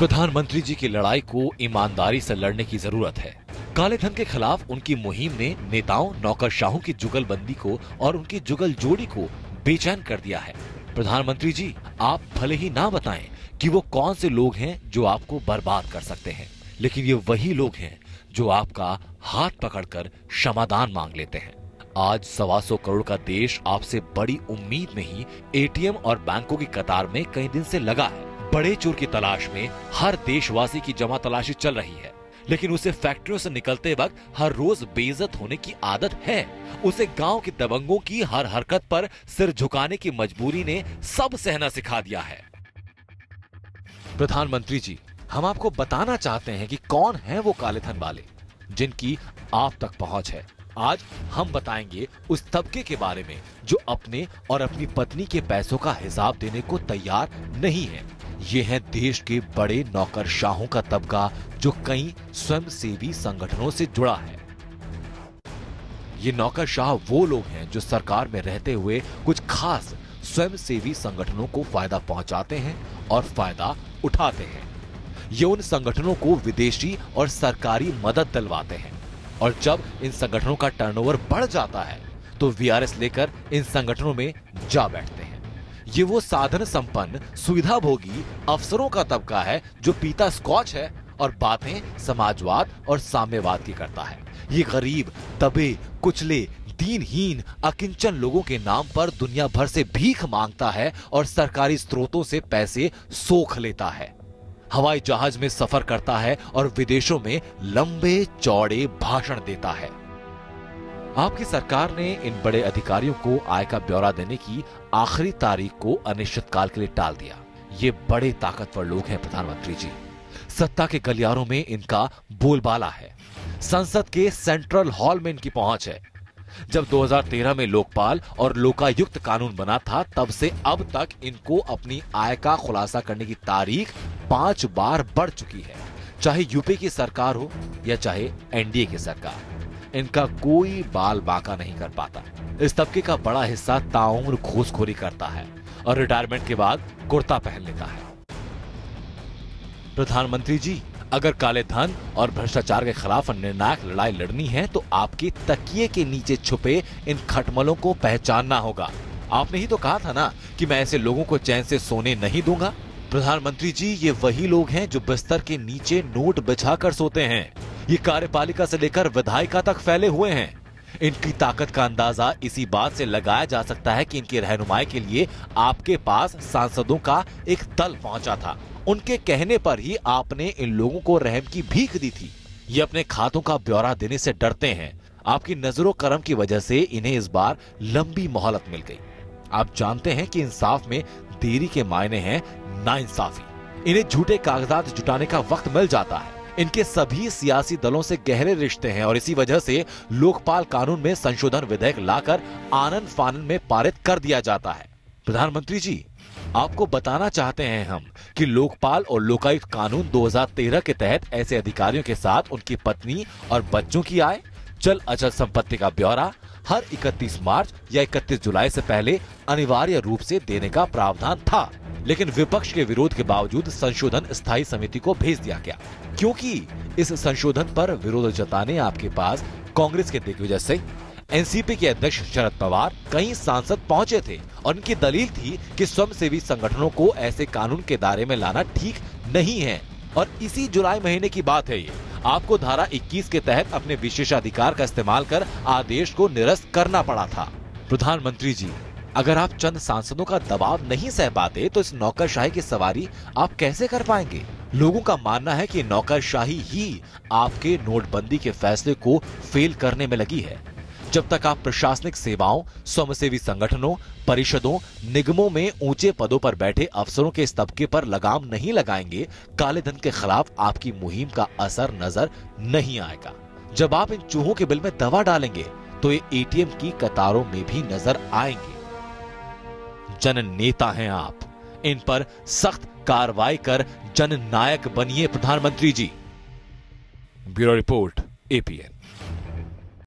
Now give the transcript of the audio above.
प्रधानमंत्री जी की लड़ाई को ईमानदारी से लड़ने की जरूरत है। काले धन के खिलाफ उनकी मुहिम ने नेताओं, नौकरशाहों की जुगलबंदी को और उनकी जुगल जोड़ी को बेचैन कर दिया है। प्रधानमंत्री जी, आप भले ही ना बताएं कि वो कौन से लोग हैं जो आपको बर्बाद कर सकते हैं, लेकिन ये वही लोग हैं जो आपका हाथ पकड़कर क्षमादान मांग लेते हैं। आज 125 करोड़ का देश आपसे बड़ी उम्मीद में ही एटीएम और बैंकों की कतार में कई दिन से लगा है। बड़े चोर की तलाश में हर देशवासी की जमा तलाशी चल रही है, लेकिन उसे फैक्ट्रियों से निकलते वक्त हर रोज बेइज्जत होने की आदत है। उसे गांव के दबंगों की हर हरकत पर सिर झुकाने की मजबूरी ने सब सहना सिखा दिया है। प्रधानमंत्री जी, हम आपको बताना चाहते हैं कि कौन है वो काले धन वाले जिनकी आप तक पहुंच है। आज हम बताएंगे उस तबके के बारे में जो अपने और अपनी पत्नी के पैसों का हिसाब देने को तैयार नहीं है। ये है देश के बड़े नौकरशाहों का तबका जो कई स्वयंसेवी संगठनों से जुड़ा है। ये नौकरशाह वो लोग हैं जो सरकार में रहते हुए कुछ खास स्वयंसेवी संगठनों को फायदा पहुंचाते हैं और फायदा उठाते हैं। ये उन संगठनों को विदेशी और सरकारी मदद दिलवाते हैं और जब इन संगठनों का टर्नओवर बढ़ जाता है तो वीआरएस लेकर इन संगठनों में जा बैठते हैं। ये वो साधन संपन्न सुविधा भोगी अफसरों का तबका है जो पीता स्कॉच है और बातें समाजवाद और साम्यवाद की करता है। ये गरीब, दबे, कुचले, दीनहीन, अकिंचन लोगों के नाम पर दुनिया भर से भीख मांगता है और सरकारी स्रोतों से पैसे सोख लेता है। हवाई जहाज में सफर करता है और विदेशों में लंबे चौड़े भाषण देता है। आपकी सरकार ने इन बड़े अधिकारियों को आय का ब्यौरा देने की आखिरी तारीख को अनिश्चितकाल के लिए टाल दिया। ये बड़े ताकतवर लोग हैं प्रधानमंत्री जी। सत्ता के गलियारों में इनका बोलबाला है। संसद के सेंट्रल हॉल में इनकी पहुंच है। जब 2013 में लोकपाल और लोकायुक्त कानून बना था, तब से अब तक इनको अपनी आय का खुलासा करने की तारीख 5 बार बढ़ चुकी है। चाहे यूपी की सरकार हो या चाहे एनडीए की सरकार, इनका कोई बाल बांका नहीं कर पाता। इस तबके का बड़ा हिस्सा ताउम्र घूसखोरी करता है और रिटायरमेंट के बाद कुर्ता पहन लेता है। प्रधानमंत्री जी, अगर काले धन और भ्रष्टाचार के खिलाफ निर्णायक लड़ाई लड़नी है तो आपके तकिए के नीचे छुपे इन खटमलों को पहचानना होगा। आपने ही तो कहा था ना कि मैं ऐसे लोगों को चैन से सोने नहीं दूंगा। प्रधानमंत्री जी, ये वही लोग हैं जो बिस्तर के नीचे नोट बिछाकर सोते हैं। ये कार्यपालिका से लेकर विधायिका तक फैले हुए हैं। इनकी ताकत का अंदाजा इसी बात से लगाया जा सकता है कि इनकी रहनुमाई के लिए आपके पास सांसदों का एक दल पहुंचा था। उनके कहने पर ही आपने इन लोगों को रहम की भीख दी थी। ये अपने खातों का ब्यौरा देने से डरते हैं। आपकी नजरों करम की वजह से इन्हें इस बार लंबी मोहलत मिल गई। आप जानते हैं कि इंसाफ में देरी के मायने हैं नाइंसाफी। इन्हें झूठे कागजात जुटाने का वक्त मिल जाता है। इनके सभी सियासी दलों से गहरे रिश्ते हैं और इसी वजह से लोकपाल कानून में संशोधन विधेयक लाकर आनन फानन में पारित कर दिया जाता है। प्रधानमंत्री जी, आपको बताना चाहते हैं हम कि लोकपाल और लोकायुक्त कानून 2013 के तहत ऐसे अधिकारियों के साथ उनकी पत्नी और बच्चों की आय, चल अचल संपत्ति का ब्यौरा हर 31 मार्च या 31 जुलाई से पहले अनिवार्य रूप से देने का प्रावधान था, लेकिन विपक्ष के विरोध के बावजूद संशोधन स्थायी समिति को भेज दिया गया। क्योंकि इस संशोधन पर विरोध जताने आपके पास कांग्रेस के दिग्विजय सिंह, एनसीपी के अध्यक्ष शरद पवार, कई सांसद पहुंचे थे और उनकी दलील थी कि स्वयंसेवी संगठनों को ऐसे कानून के दायरे में लाना ठीक नहीं है। और इसी जुलाई महीने की बात है ये। आपको धारा 21 के तहत अपने विशेषाधिकार का इस्तेमाल कर आदेश को निरस्त करना पड़ा था। प्रधानमंत्री जी, अगर आप चंद सांसदों का दबाव नहीं सह पाते तो इस नौकरशाही की सवारी आप कैसे कर पाएंगे? लोगों का मानना है कि नौकरशाही ही आपके नोटबंदी के फैसले को फेल करने में लगी है। जब तक आप प्रशासनिक सेवाओं, स्वयंसेवी संगठनों, परिषदों, निगमों में ऊंचे पदों पर बैठे अफसरों के इस तबके पर लगाम नहीं लगाएंगे, काले धन के खिलाफ आपकी मुहिम का असर नजर नहीं आएगा। जब आप इन चूहों के बिल में दवा डालेंगे तो ये एटीएम की कतारों में भी नजर आएंगे। जन नेता हैं आप, इन पर सख्त कार्रवाई कर जन नायक बनिए प्रधानमंत्री जी। Bureau report, APN.